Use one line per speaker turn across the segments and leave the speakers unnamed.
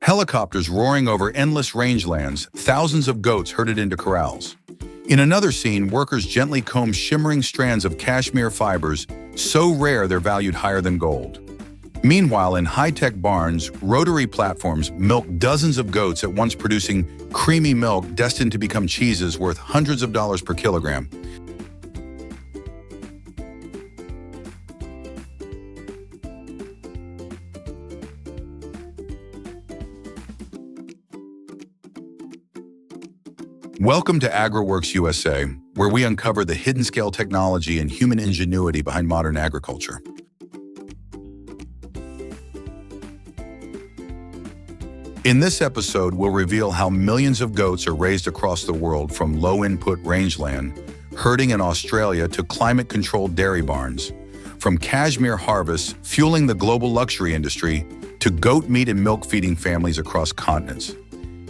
Helicopters roaring over endless rangelands, thousands of goats herded into corrals. In another scene, workers gently comb shimmering strands of cashmere fibers, so rare they're valued higher than gold. Meanwhile, in high-tech barns, rotary platforms milk dozens of goats at once, producing creamy milk destined to become cheeses worth hundreds of dollars per kilogram. Welcome to AgriWorks USA, where we uncover the hidden scale technology and human ingenuity behind modern agriculture. In this episode, we'll reveal how millions of goats are raised across the world, from low-input rangeland, herding in Australia, to climate-controlled dairy barns. From cashmere harvests fueling the global luxury industry, to goat meat and milk feeding families across continents.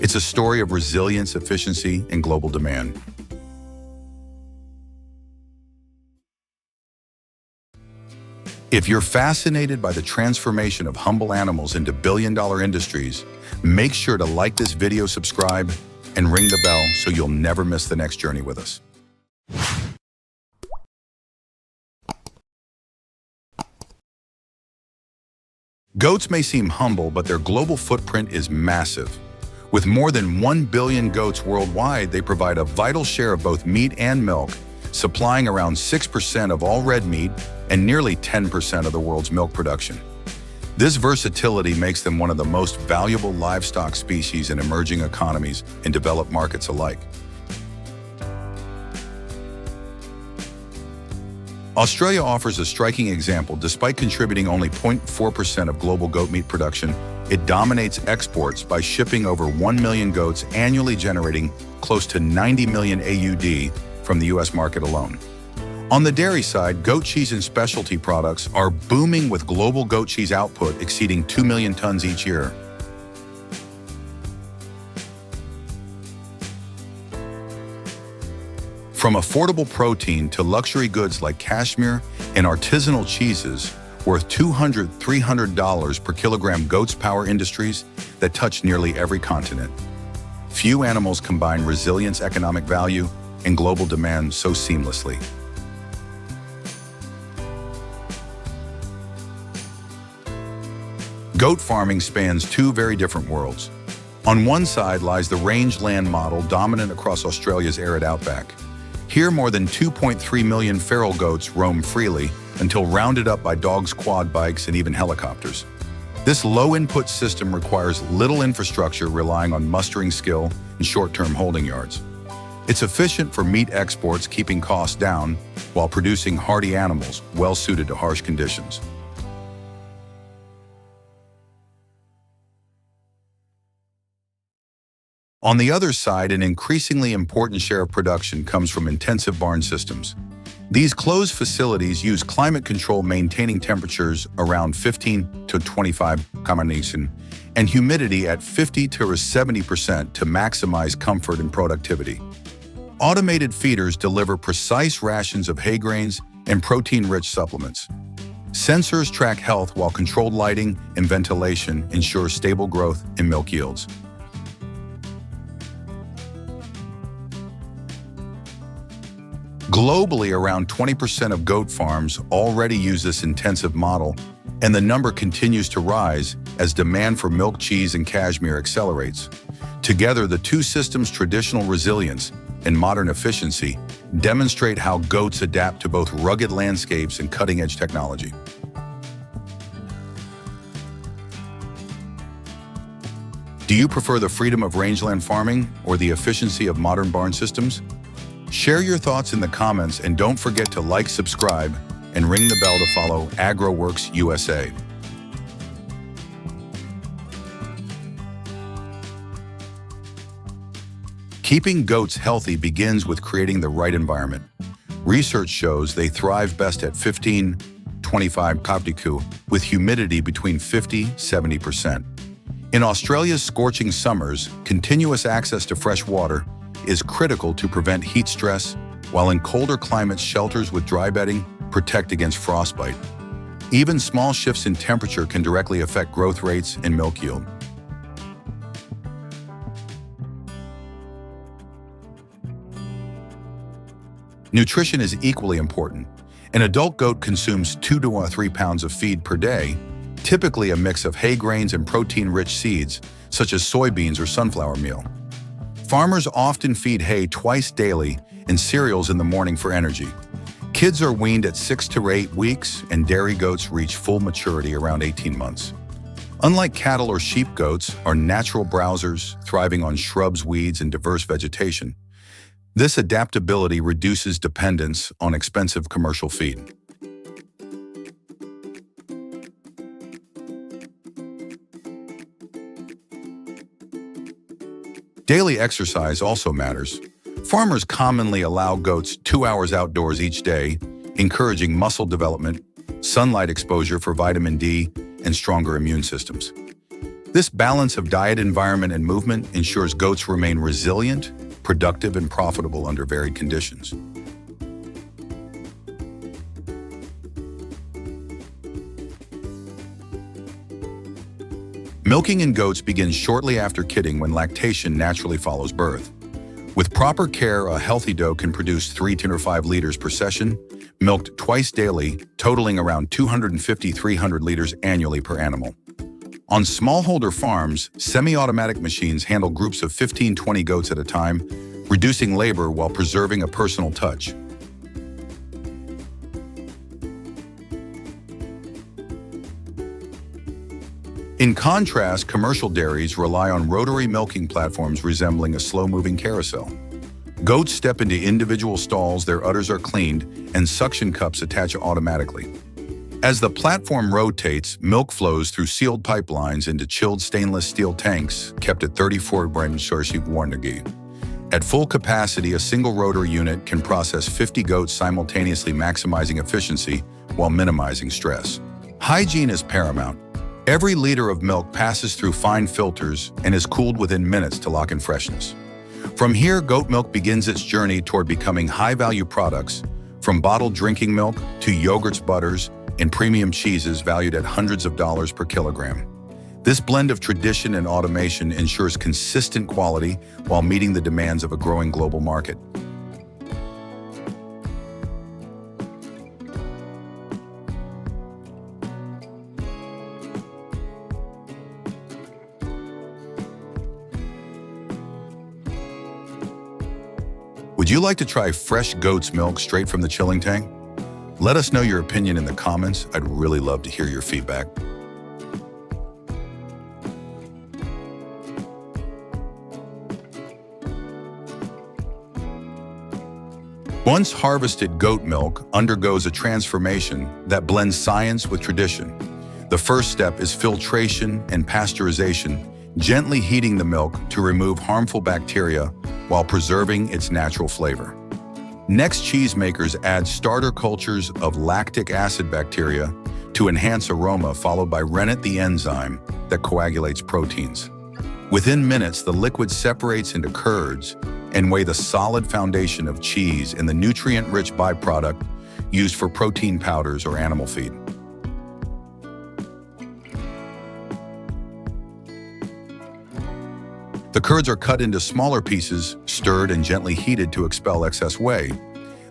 It's a story of resilience, efficiency, and global demand. If you're fascinated by the transformation of humble animals into billion-dollar industries, make sure to like this video, subscribe, and ring the bell so you'll never miss the next journey with us. Goats may seem humble, but their global footprint is massive. With more than 1 billion goats worldwide, they provide a vital share of both meat and milk, supplying around 6% of all red meat and nearly 10% of the world's milk production. This versatility makes them one of the most valuable livestock species in emerging economies and developed markets alike. Australia offers a striking example. Despite contributing only 0.4% of global goat meat production, it dominates exports by shipping over 1 million goats annually, generating close to 90 million AUD from the US market alone. On the dairy side, goat cheese and specialty products are booming, with global goat cheese output exceeding 2 million tons each year. From affordable protein to luxury goods like cashmere and artisanal cheeses worth $200, $300 per kilogram, goats power industries that touch nearly every continent. Few animals combine resilience, economic value, and global demand so seamlessly. Goat farming spans two very different worlds. On one side lies the rangeland model, dominant across Australia's arid outback. Here, more than 2.3 million feral goats roam freely until rounded up by dogs, quad bikes, and even helicopters. This low-input system requires little infrastructure, relying on mustering skill and short-term holding yards. It's efficient for meat exports, keeping costs down while producing hardy animals well-suited to harsh conditions. On the other side, an increasingly important share of production comes from intensive barn systems. These closed facilities use climate control, maintaining temperatures around 15 to 25 and humidity at 50 to 70% to maximize comfort and productivity. Automated feeders deliver precise rations of hay grains and protein-rich supplements. Sensors track health, while controlled lighting and ventilation ensure stable growth and milk yields. Globally, around 20% of goat farms already use this intensive model, and the number continues to rise as demand for milk, cheese, and cashmere accelerates. Together, the two systems' traditional resilience and modern efficiency demonstrate how goats adapt to both rugged landscapes and cutting-edge technology. Do you prefer the freedom of rangeland farming or the efficiency of modern barn systems? Share your thoughts in the comments, and don't forget to like, subscribe, and ring the bell to follow AgriWorks USA. Keeping goats healthy begins with creating the right environment. Research shows they thrive best at 15-25 with humidity between 50-70%. In Australia's scorching summers, continuous access to fresh water is critical to prevent heat stress, while in colder climates, shelters with dry bedding protect against frostbite. Even small shifts in temperature can directly affect growth rates and milk yield. Nutrition is equally important. An adult goat consumes 2 to 3 pounds of feed per day, typically a mix of hay grains and protein-rich seeds, such as soybeans or sunflower meal. Farmers often feed hay twice daily and cereals in the morning for energy. Kids are weaned at 6 to 8 weeks, and dairy goats reach full maturity around 18 months. Unlike cattle or sheep, goats are natural browsers, thriving on shrubs, weeds, and diverse vegetation. This adaptability reduces dependence on expensive commercial feed. Daily exercise also matters. Farmers commonly allow goats 2 hours outdoors each day, encouraging muscle development, sunlight exposure for vitamin D, and stronger immune systems. This balance of diet, environment, and movement ensures goats remain resilient, productive, and profitable under varied conditions. Milking in goats begins shortly after kidding, when lactation naturally follows birth. With proper care, a healthy doe can produce 3 to 5 liters per session, milked twice daily, totaling around 250-300 liters annually per animal. On smallholder farms, semi-automatic machines handle groups of 15-20 goats at a time, reducing labor while preserving a personal touch. In contrast, commercial dairies rely on rotary milking platforms resembling a slow-moving carousel. Goats step into individual stalls, their udders are cleaned, and suction cups attach automatically. As the platform rotates, milk flows through sealed pipelines into chilled stainless steel tanks kept at 34 Celsius. At full capacity, a single rotor unit can process 50 goats simultaneously, maximizing efficiency while minimizing stress. Hygiene is paramount. Every liter of milk passes through fine filters and is cooled within minutes to lock in freshness. From here, goat milk begins its journey toward becoming high-value products, from bottled drinking milk to yogurts, butters, and premium cheeses valued at hundreds of dollars per kilogram. This blend of tradition and automation ensures consistent quality while meeting the demands of a growing global market. Would you like to try fresh goat's milk straight from the chilling tank? Let us know your opinion in the comments. I'd really love to hear your feedback. Once harvested, goat milk undergoes a transformation that blends science with tradition. The first step is filtration and pasteurization, gently heating the milk to remove harmful bacteria while preserving its natural flavor. Next, cheesemakers add starter cultures of lactic acid bacteria to enhance aroma, followed by rennet, the enzyme that coagulates proteins. Within minutes, the liquid separates into curds and weigh the solid foundation of cheese and the nutrient-rich byproduct used for protein powders or animal feed. The curds are cut into smaller pieces, stirred and gently heated to expel excess whey.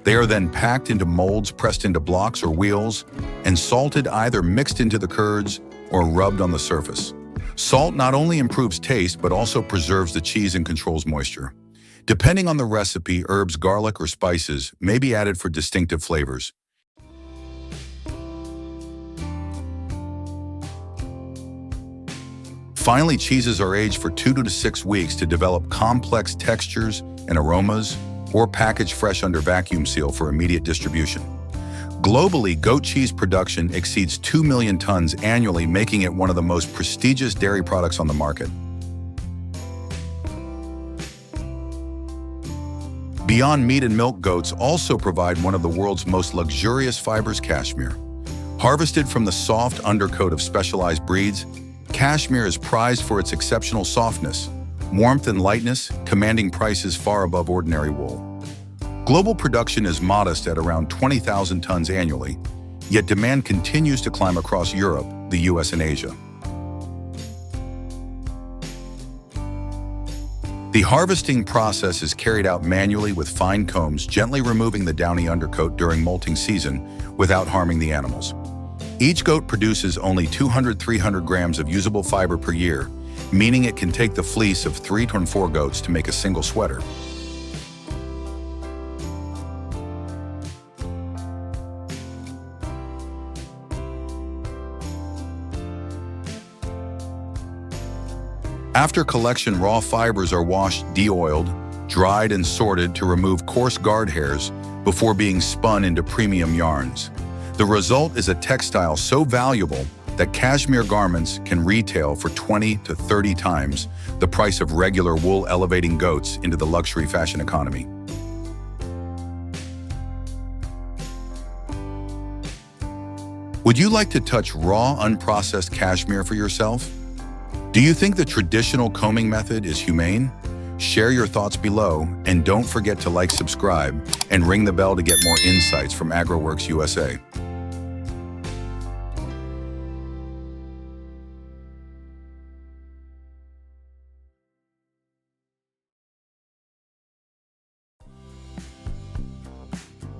They are then packed into molds, pressed into blocks or wheels, and salted, either mixed into the curds or rubbed on the surface. Salt not only improves taste, but also preserves the cheese and controls moisture. Depending on the recipe, herbs, garlic, or spices may be added for distinctive flavors. Finally, cheeses are aged for 2 to 6 weeks to develop complex textures and aromas, or packaged fresh under vacuum seal for immediate distribution. Globally, goat cheese production exceeds 2 million tons annually, making it one of the most prestigious dairy products on the market. Beyond meat and milk, goats also provide one of the world's most luxurious fibers, cashmere. Harvested from the soft undercoat of specialized breeds, cashmere is prized for its exceptional softness, warmth, and lightness, commanding prices far above ordinary wool. Global production is modest at around 20,000 tons annually, yet demand continues to climb across Europe, the US, and Asia. The harvesting process is carried out manually with fine combs, gently removing the downy undercoat during molting season without harming the animals. Each goat produces only 200–300 grams of usable fiber per year, meaning it can take the fleece of 3 to 4 goats to make a single sweater. After collection, raw fibers are washed, de-oiled, dried, and sorted to remove coarse guard hairs before being spun into premium yarns. The result is a textile so valuable that cashmere garments can retail for 20 to 30 times the price of regular wool, elevating goats into the luxury fashion economy. Would you like to touch raw, unprocessed cashmere for yourself? Do you think the traditional combing method is humane? Share your thoughts below, and don't forget to like, subscribe, and ring the bell to get more insights from AgroWorks USA.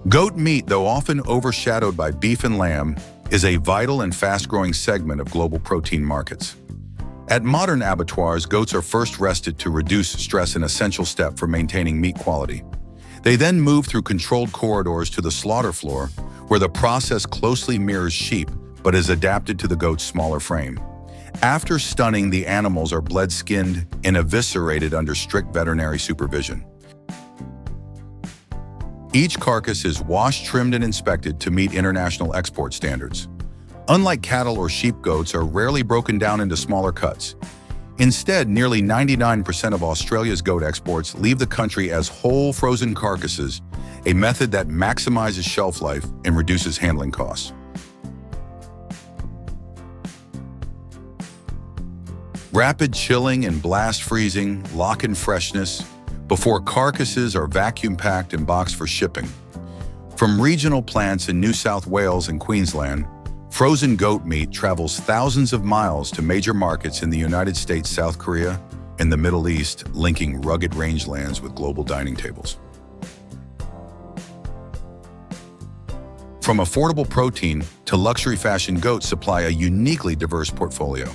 Goat meat, though often overshadowed by beef and lamb, is a vital and fast-growing segment of global protein markets. At modern abattoirs, goats are first rested to reduce stress, an essential step for maintaining meat quality. They then move through controlled corridors to the slaughter floor, where the process closely mirrors sheep but is adapted to the goat's smaller frame. After stunning, the animals are bled, skinned, and eviscerated under strict veterinary supervision. Each carcass is washed, trimmed, and inspected to meet international export standards. Unlike cattle or sheep, goats are rarely broken down into smaller cuts. Instead, nearly 99% of Australia's goat exports leave the country as whole frozen carcasses, a method that maximizes shelf life and reduces handling costs. Rapid chilling and blast freezing lock in freshness before carcasses are vacuum packed and boxed for shipping. From regional plants in New South Wales and Queensland, frozen goat meat travels thousands of miles to major markets in the United States, South Korea, and the Middle East, linking rugged rangelands with global dining tables. From affordable protein to luxury fashion, goats supply a uniquely diverse portfolio.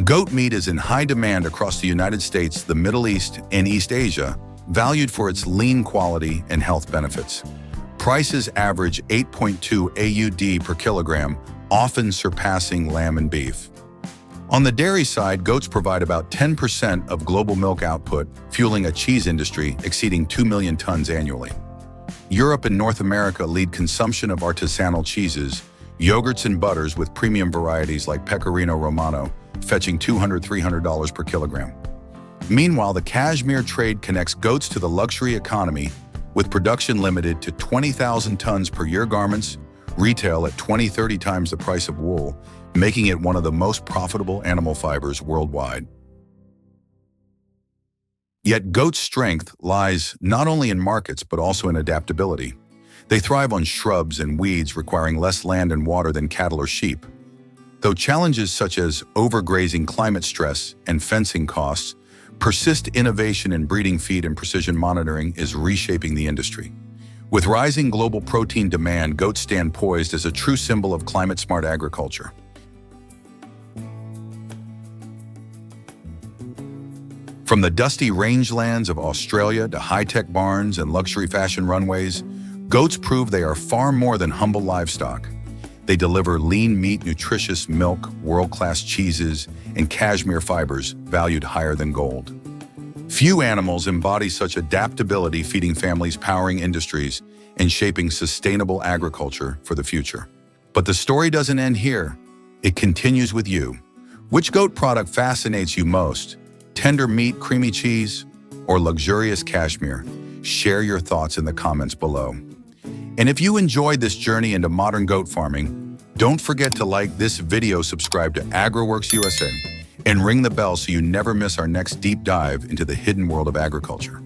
Goat meat is in high demand across the United States, the Middle East, and East Asia, valued for its lean quality and health benefits. Prices average 8.2 AUD per kilogram, often surpassing lamb and beef. On the dairy side, goats provide about 10% of global milk output, fueling a cheese industry exceeding 2 million tons annually. Europe and North America lead consumption of artisanal cheeses, yogurts, and butters, with premium varieties like Pecorino Romano fetching $200–300 per kilogram. Meanwhile, the cashmere trade connects goats to the luxury economy, with production limited to 20,000 tons per year. Garments retail at 20–30 times the price of wool, making it one of the most profitable animal fibers worldwide. Yet goats' strength lies not only in markets but also in adaptability. They thrive on shrubs and weeds, requiring less land and water than cattle or sheep. Though challenges such as overgrazing, climate stress, and fencing costs persist, innovation in breeding, feed, and precision monitoring is reshaping the industry. With rising global protein demand, goats stand poised as a true symbol of climate-smart agriculture. From the dusty rangelands of Australia to high-tech barns and luxury fashion runways, goats prove they are far more than humble livestock. They deliver lean meat, nutritious milk, world-class cheeses, and cashmere fibers valued higher than gold. Few animals embody such adaptability, feeding families, powering industries, and shaping sustainable agriculture for the future. But the story doesn't end here. It continues with you. Which goat product fascinates you most? Tender meat, creamy cheese, or luxurious cashmere? Share your thoughts in the comments below. And if you enjoyed this journey into modern goat farming, don't forget to like this video, subscribe to AgroWorks USA, and ring the bell so you never miss our next deep dive into the hidden world of agriculture.